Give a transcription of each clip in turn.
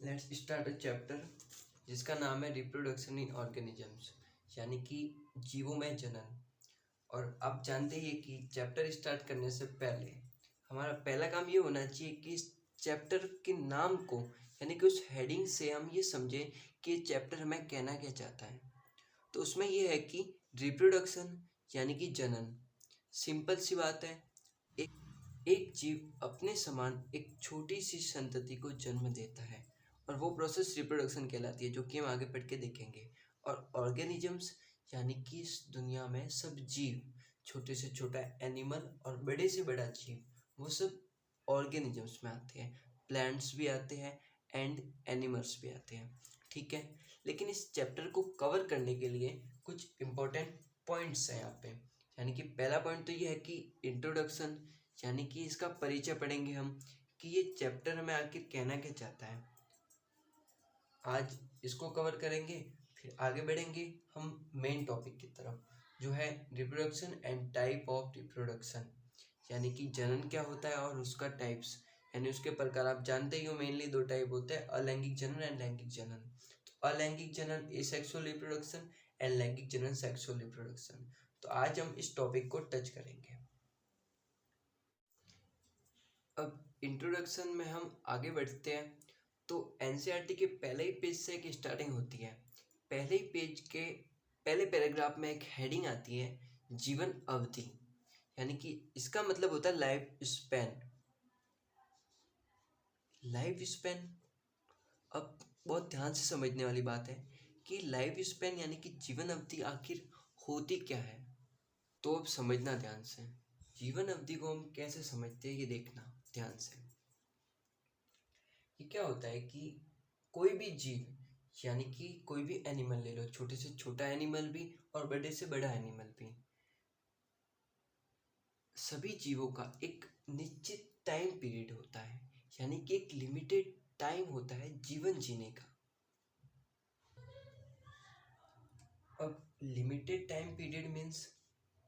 Let's start a chapter जिसका नाम है रिप्रोडक्शन इन ऑर्गेनिजम्स, यानी कि जीवों में जनन। और आप जानते ही हैं कि चैप्टर स्टार्ट करने से पहले हमारा पहला काम ये होना चाहिए कि इस चैप्टर के नाम को, यानी कि उस हेडिंग से हम ये समझें कि ये चैप्टर हमें कहना क्या चाहता है। तो उसमें ये है कि रिप्रोडक्शन यानी कि जनन। सिंपल सी बात है, एक जीव अपने समान एक छोटी सी संतति को जन्म देता है और वो प्रोसेस रिप्रोडक्शन कहलाती है, जो कि हम आगे पढ़ के देखेंगे। और ऑर्गेनिजम्स यानी कि इस दुनिया में सब जीव, छोटे से छोटा एनिमल और बड़े से बड़ा जीव, वो सब ऑर्गेनिजम्स में आते हैं। प्लांट्स भी आते हैं एंड एनिमल्स भी आते हैं, ठीक है। लेकिन इस चैप्टर को कवर करने के लिए कुछ इम्पोर्टेंट पॉइंट्स हैं यहाँ पे। यानी कि पहला पॉइंट तो ये है कि इंट्रोडक्शन, यानी कि इसका परिचय पढ़ेंगे हम कि ये चैप्टर हमें आखिर कहना क्या चाहता है। आज इसको कवर करेंगे, फिर आगे बढ़ेंगे हम मेन टॉपिक की तरफ, जो है reproduction and type of reproduction, यानी कि जनन क्या होता है और उसका टाइप्स, यानी उसके प्रकार। आप जानते ही हो मेनली दो टाइप होते हैं, अलैंगिक जनन एंड लैंगिक जनन। तो अलैंगिक जनन एसेक्सुअल रिप्रोडक्शन एंड लैंगिक जनन सेक्सुअल रिप्रोडक्शन। तो आज हम इस टॉपिक को टच करेंगे। अब इंट्रोडक्शन में हम आगे बढ़ते हैं तो एनसीईआरटी के पहले ही पेज से एक स्टार्टिंग होती है। पहले ही पेज के पहले पैराग्राफ में एक हेडिंग आती है, जीवन अवधि, यानी कि इसका मतलब होता है लाइफ स्पैन। लाइफ स्पैन, अब बहुत ध्यान से समझने वाली बात है कि लाइफ स्पैन यानी कि जीवन अवधि आखिर होती क्या है। तो अब समझना ध्यान से, जीवन अवधि को हम कैसे समझते हैं ये देखना ध्यान से। ये क्या होता है कि कोई भी जीव, यानी कि कोई भी एनिमल ले लो, छोटे से छोटा एनिमल भी और बड़े से बड़ा एनिमल भी, सभी जीवों का एक निश्चित टाइम पीरियड होता है, यानी कि एक लिमिटेड टाइम होता है जीवन जीने का। अब लिमिटेड टाइम पीरियड मीन्स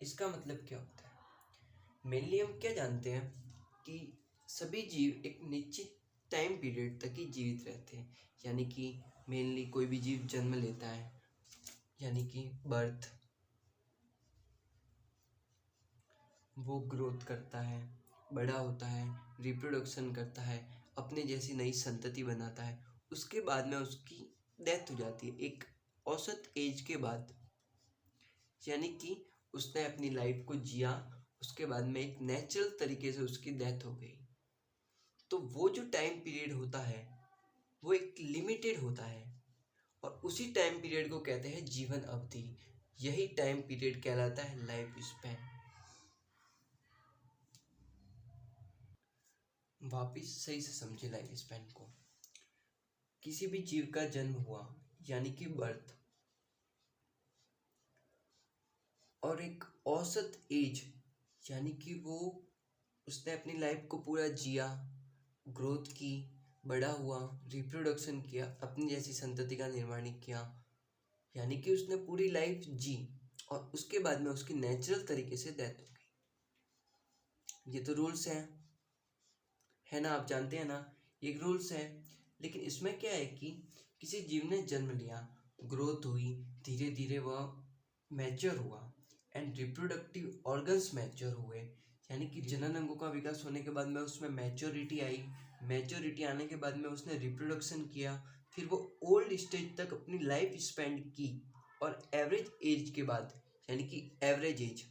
इसका मतलब क्या होता है। मेनली हम क्या जानते हैं कि सभी जीव एक निश्चित टाइम पीरियड तक ही जीवित रहते हैं, यानी कि मेनली कोई भी जीव जन्म लेता है, यानी कि बर्थ, वो ग्रोथ करता है, बड़ा होता है, रिप्रोडक्शन करता है, अपने जैसी नई संतति बनाता है, उसके बाद में उसकी डेथ हो जाती है एक औसत एज के बाद, यानी कि उसने अपनी लाइफ को जिया, उसके बाद में एक नेचुरल तरीके से उसकी डेथ हो गई। तो वो जो टाइम पीरियड होता है वो एक लिमिटेड होता है और उसी टाइम पीरियड को कहते हैं जीवन अवधि। यही टाइम पीरियड कहलाता है लाइफ स्पैन। वापिस सही से समझे लाइफ स्पैन को। किसी भी जीव का जन्म हुआ यानी कि बर्थ, और एक औसत एज, यानी कि वो उसने अपनी लाइफ को पूरा जिया, ग्रोथ की, बड़ा हुआ, रिप्रोडक्शन किया, अपनी जैसी संतति का निर्माण किया, यानी कि उसने पूरी लाइफ जी और उसके बाद में उसकी नेचुरल तरीके से डेथ हो गई। ये तो रूल्स हैं, है ना, आप जानते हैं ना, ये रूल्स हैं। लेकिन इसमें क्या है कि किसी जीव ने जन्म लिया, ग्रोथ हुई, धीरे धीरे वह मैच्योर हुआ एंड रिप्रोडक्टिव ऑर्गन्स मैच्योर हुए, यानी कि जनन अंगों का विकास होने के बाद में उसमें मैच्योरिटी आई, मैच्योरिटी आने के बाद में उसने रिप्रोडक्शन किया, फिर वो ओल्ड स्टेज तक अपनी लाइफ स्पेंड की और एवरेज एज के बाद, यानी कि एवरेज एज,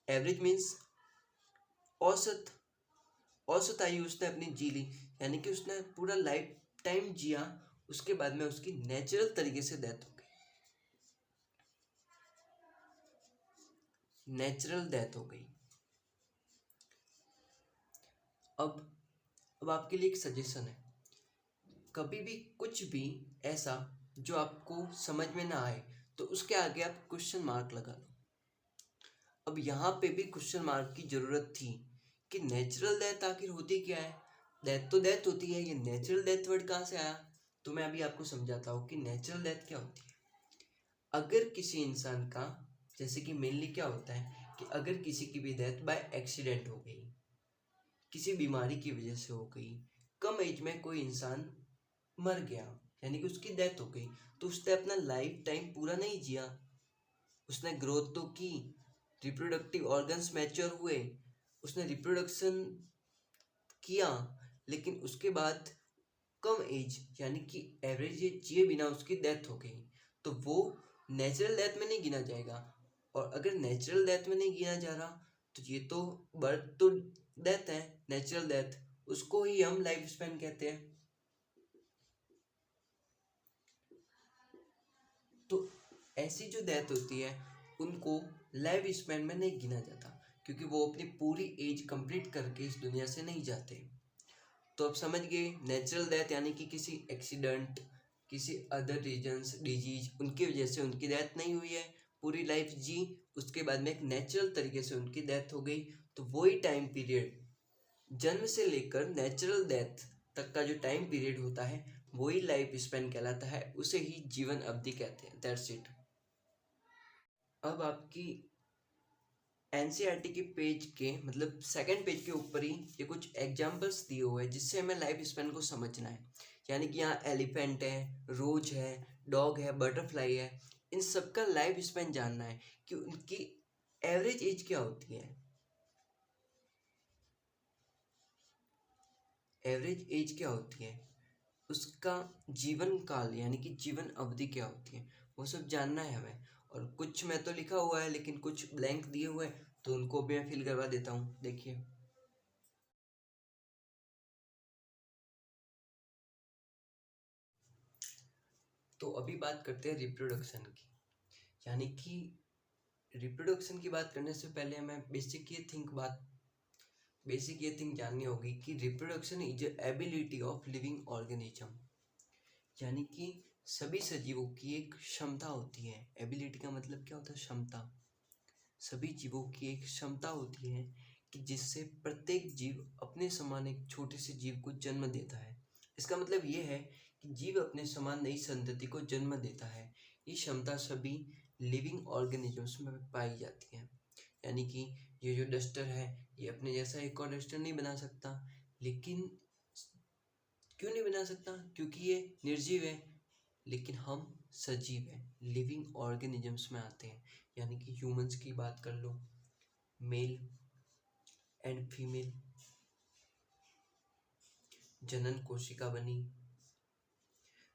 एवरेज मीन्स औसत, औसत आयु उसने अपनी जी ली, यानी कि उसने पूरा लाइफ टाइम जिया, उसके बाद में उसकी नेचुरल तरीके से डेथ हो गई, नेचुरल डेथ हो गई। अब आपके लिए एक सजेशन है, कभी भी कुछ भी ऐसा जो आपको समझ में ना आए तो उसके आगे आप क्वेश्चन मार्क लगा लो। अब यहाँ पे भी क्वेश्चन मार्क की जरूरत थी कि नेचुरल डेथ आखिर होती क्या है। डेथ तो डेथ होती है, ये नेचुरल डेथ वर्ड कहाँ से आया। तो मैं अभी आपको समझाता हूँ कि नेचुरल डेथ क्या होती है। अगर किसी इंसान का, जैसे कि मेनली क्या होता है कि अगर किसी की भी डेथ बाय एक्सीडेंट हो गई, किसी बीमारी की वजह से हो गई, कम एज में कोई इंसान मर गया, यानी कि उसकी डेथ हो गई, तो उसने अपना लाइफ टाइम पूरा नहीं जिया। उसने ग्रोथ तो की, रिप्रोडक्टिव ऑर्गन्स मैच्योर हुए, उसने रिप्रोडक्शन किया, लेकिन उसके बाद कम एज यानी कि एवरेज एज जिए बिना उसकी डेथ हो गई, तो वो नेचुरल डेथ में नहीं गिना जाएगा। और अगर नेचुरल डेथ में नहीं गिना जा रहा, तो ये तो बर्थ तो डेथ है, नेचुरल डेथ, उसको ही हम लाइफ स्पैन कहते हैं। तो ऐसी जो डेथ होती है उनको लाइफ स्पैन में नहीं गिना जाता, क्योंकि वो अपनी पूरी एज कंप्लीट करके इस दुनिया से नहीं जाते। तो अब समझ गए, नेचुरल डेथ यानी कि किसी एक्सीडेंट, किसी अदर रीजन्स डिजीज, उनकी वजह से उनकी डेथ नहीं हुई है, पूरी लाइफ जी, उसके बाद में एक नेचुरल तरीके से उनकी डेथ हो गई, तो वही टाइम पीरियड जन्म से लेकर नेचुरल डेथ तक का जो टाइम पीरियड होता है वही लाइफ स्पैन कहलाता है, उसे ही जीवन अवधि कहते हैं। That's it. अब आपकी एनसीईआरटी के पेज के मतलब सेकंड पेज के ऊपर ही ये कुछ एग्जांपल्स दिए हुए हैं जिससे हमें लाइफ स्पैन को समझना है। यानी कि यहाँ एलिफेंट है, रोज है, डॉग है, बटरफ्लाई है, इन सबका लाइफ स्पैन जानना है कि उनकी एवरेज एज क्या होती है। एवरेज एज क्या होती है, उसका जीवन काल यानी कि जीवन अवधि क्या होती है, वो सब जानना है हमें। और कुछ में तो लिखा हुआ है लेकिन कुछ ब्लैंक दिए हुए हैं, तो उनको भी मैं फिल करवा देता हूँ। देखिए, तो अभी बात करते हैं रिप्रोडक्शन की। यानी कि रिप्रोडक्शन की बात करने से पहले हमें बेसिक ये थिंग जाननी होगी कि reproduction is ability of living organism. यानी कि सभी सजीवों की एक क्षमता होती है। एबिलिटी का मतलब क्या होता है, क्षमता। सभी जीवों की एक क्षमता होती है कि जिससे प्रत्येक जीव अपने समान एक छोटे से जीव को जन्म देता है। इसका मतलब ये है कि जीव अपने समान नई संतति को जन्म देता है। ये क्षमता सभी लिविंग ऑर्गेनिजम्स में पाई जाती है। यानी कि ये जो डस्टर है, ये अपने जैसा एक और डस्टर नहीं बना सकता। लेकिन क्यों नहीं बना सकता, क्योंकि ये निर्जीव है। लेकिन हम सजीव हैं, लिविंग ऑर्गेनिजम्स में आते हैं। यानी कि ह्यूमंस की बात कर लो, मेल एंड फीमेल, जनन कोशिका बनी,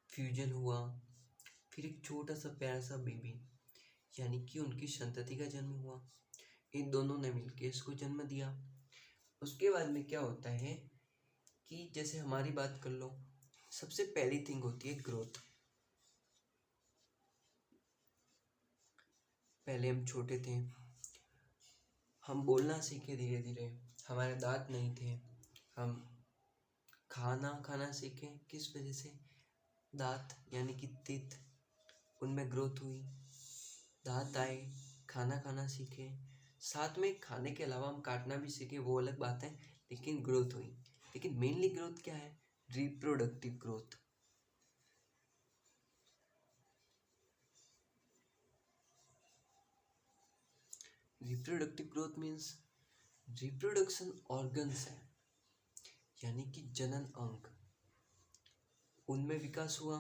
फ्यूजन हुआ, फिर एक छोटा सा प्यारा सा बेबी, यानी कि उनकी संतति का जन्म हुआ। इन दोनों ने मिलकर इसको जन्म दिया। उसके बाद में क्या होता है कि जैसे हमारी बात कर लो, सबसे पहली थिंग होती है ग्रोथ। पहले हम छोटे थे, हम बोलना सीखे धीरे धीरे, हमारे दांत नहीं थे, हम खाना खाना सीखे, किस वजह से, दांत यानी कि teeth, उनमें ग्रोथ हुई, दांत आए, खाना खाना सीखे, साथ में खाने के अलावा हम काटना भी सीखे, वो अलग बात है, लेकिन ग्रोथ हुई। लेकिन मेनली ग्रोथ क्या है, reproductive growth. Reproductive growth means reproduction organs है, यानी कि जनन अंग, उनमें विकास हुआ,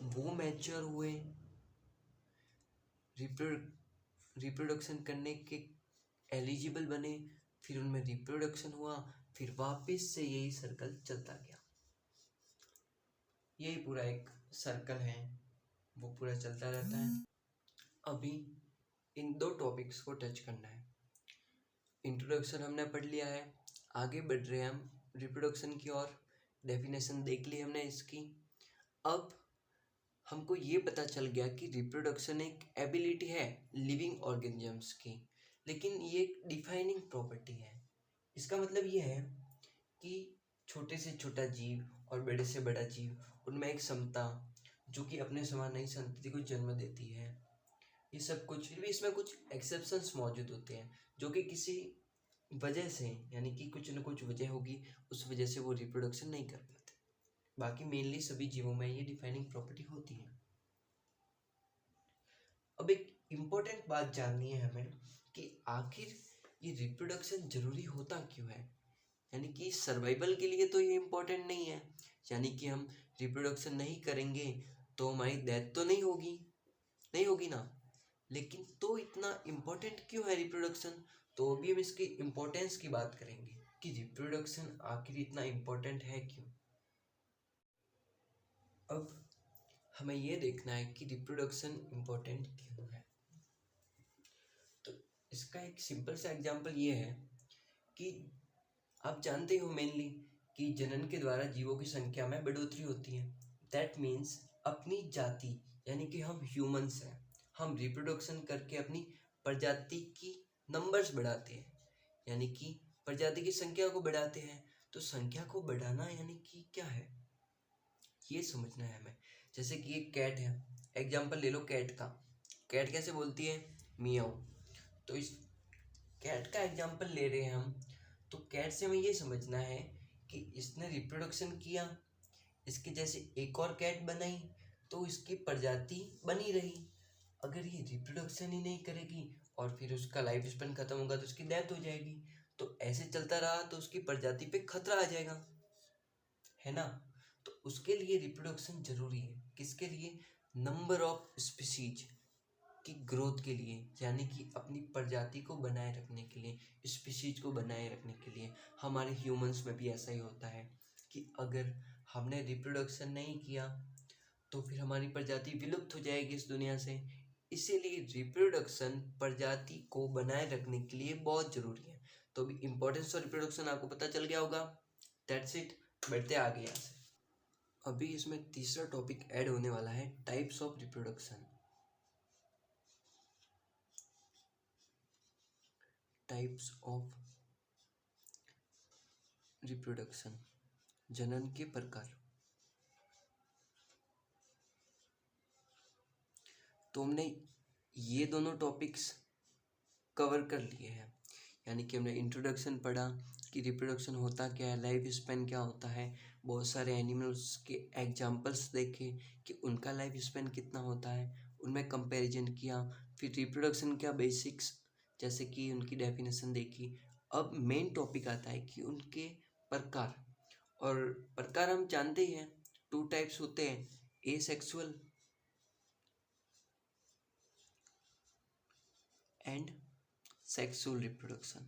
वो मैच्योर हुए, रिप्रोडक्शन करने के एलिजिबल बने, फिर उनमें रिप्रोडक्शन हुआ, फिर वापस से यही सर्कल चलता गया। यही पूरा एक सर्कल है, वो पूरा चलता रहता है। अभी इन दो टॉपिक्स को टच करना है। इंट्रोडक्शन हमने पढ़ लिया है, आगे बढ़ रहे हैं हम रिप्रोडक्शन की ओर। डेफिनेशन देख ली हमने इसकी। अब हमको ये पता चल गया कि रिप्रोडक्शन एक एबिलिटी है लिविंग ऑर्गेनिजम्स की, लेकिन ये एक डिफाइनिंग प्रॉपर्टी है। इसका मतलब ये है कि छोटे से छोटा जीव और बड़े से बड़ा जीव, उनमें एक समता जो कि अपने समान नई संतति को जन्म देती है। ये सब कुछ, फिर भी इसमें कुछ एक्सेप्शंस मौजूद होते हैं जो कि किसी वजह से, यानी कि कुछ न कुछ वजह होगी, उस वजह से वो रिप्रोडक्शन नहीं कर पाते। बाकी मेनली सभी जीवों में ये डिफाइनिंग प्रॉपर्टी होती है। अब एक इम्पोर्टेंट बात जाननी है हमें कि आखिर ये रिप्रोडक्शन जरूरी होता क्यों है, यानी कि सर्वाइवल के लिए तो ये इम्पोर्टेंट नहीं है, यानी कि हम रिप्रोडक्शन नहीं करेंगे तो हमारी डेथ तो नहीं होगी, नहीं होगी ना। लेकिन तो इतना इम्पोर्टेंट क्यों है रिप्रोडक्शन, तो अभी हम इसकी इम्पोर्टेंस की बात करेंगे कि रिप्रोडक्शन आखिर इतना इम्पोर्टेंट है क्यों। अब हमें ये देखना है कि रिप्रोडक्शन इम्पोर्टेंट क्यों है। तो इसका एक सिंपल सा एग्जांपल ये है कि आप जानते हो मेनली कि जनन के द्वारा जीवों की संख्या में बढ़ोतरी होती है। दैट मीन्स अपनी जाति, यानी कि हम ह्यूमंस हैं, हम रिप्रोडक्शन करके अपनी प्रजाति की नंबर्स बढ़ाते हैं, यानी कि प्रजाति की संख्या को बढ़ाते हैं। तो संख्या को बढ़ाना यानी कि क्या है, ये समझना है हमें। जैसे कि एक कैट है, एग्जाम्पल ले लो कैट का। कैट कैसे बोलती है, मियाओ। तो इस कैट का एग्जाम्पल ले रहे हैं हम, तो कैट से हमें ये समझना है कि इसने रिप्रोडक्शन किया, इसके जैसे एक और कैट बनाई तो इसकी प्रजाति बनी रही। अगर ये रिप्रोडक्शन ही नहीं करेगी और फिर उसका लाइफ स्पेन खत्म होगा तो उसकी डेथ हो जाएगी। तो ऐसे चलता रहा तो उसकी प्रजाति पे खतरा आ जाएगा, है ना। तो उसके लिए रिप्रोडक्शन जरूरी है, किसके लिए, नंबर ऑफ स्पीशीज की ग्रोथ के लिए, यानी कि अपनी प्रजाति को बनाए रखने के लिए, स्पीशीज को बनाए रखने के लिए। हमारे ह्यूमंस में भी ऐसा ही होता है कि अगर हमने रिप्रोडक्शन नहीं किया तो फिर हमारी प्रजाति विलुप्त हो जाएगी इस दुनिया से। इसीलिए रिप्रोडक्शन प्रजाति को बनाए रखने के लिए बहुत जरूरी है। तो अभी इम्पोर्टेंस ऑफ रिप्रोडक्शन आपको पता चल गया होगा। दैट्स इट, बढ़ते आगे यहाँ से। अभी इसमें तीसरा टॉपिक ऐड होने वाला है, types of reproduction. Types of reproduction, जनन के प्रकार। तो हमने ये दोनों टॉपिक्स कवर कर लिए हैं, यानी कि हमने इंट्रोडक्शन पढ़ा कि रिप्रोडक्शन होता क्या है, लाइफ स्पेन क्या होता है, बहुत सारे एनिमल्स के एग्जांपल्स देखे कि उनका लाइफ स्पेन कितना होता है, उनमें कंपैरिजन किया। फिर रिप्रोडक्शन क्या बेसिक्स, जैसे कि उनकी डेफिनेशन देखी। अब मेन टॉपिक आता है कि उनके प्रकार, और प्रकार हम जानते ही हैं, 2 टाइप्स होते हैं, एसेक्सुअल एंड सेक्सुअल रिप्रोडक्शन।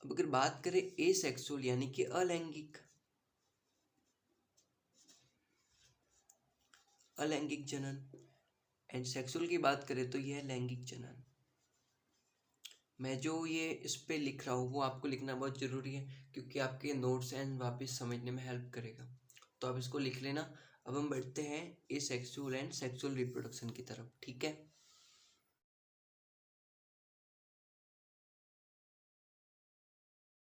अब अगर बात करें एसेक्सुअल यानी कि अलैंगिक जनन, एंड सेक्सुअल की बात करें तो यह लैंगिक जनन। मैं जो ये इस पे लिख रहा हूँ वो आपको लिखना बहुत ज़रूरी है, क्योंकि आपके नोट्स एंड वापस समझने में हेल्प करेगा, तो आप इसको लिख लेना। अब हम बढ़ते हैं एसेक्सुअल एंड सेक्सुअल रिप्रोडक्शन की तरफ, ठीक है।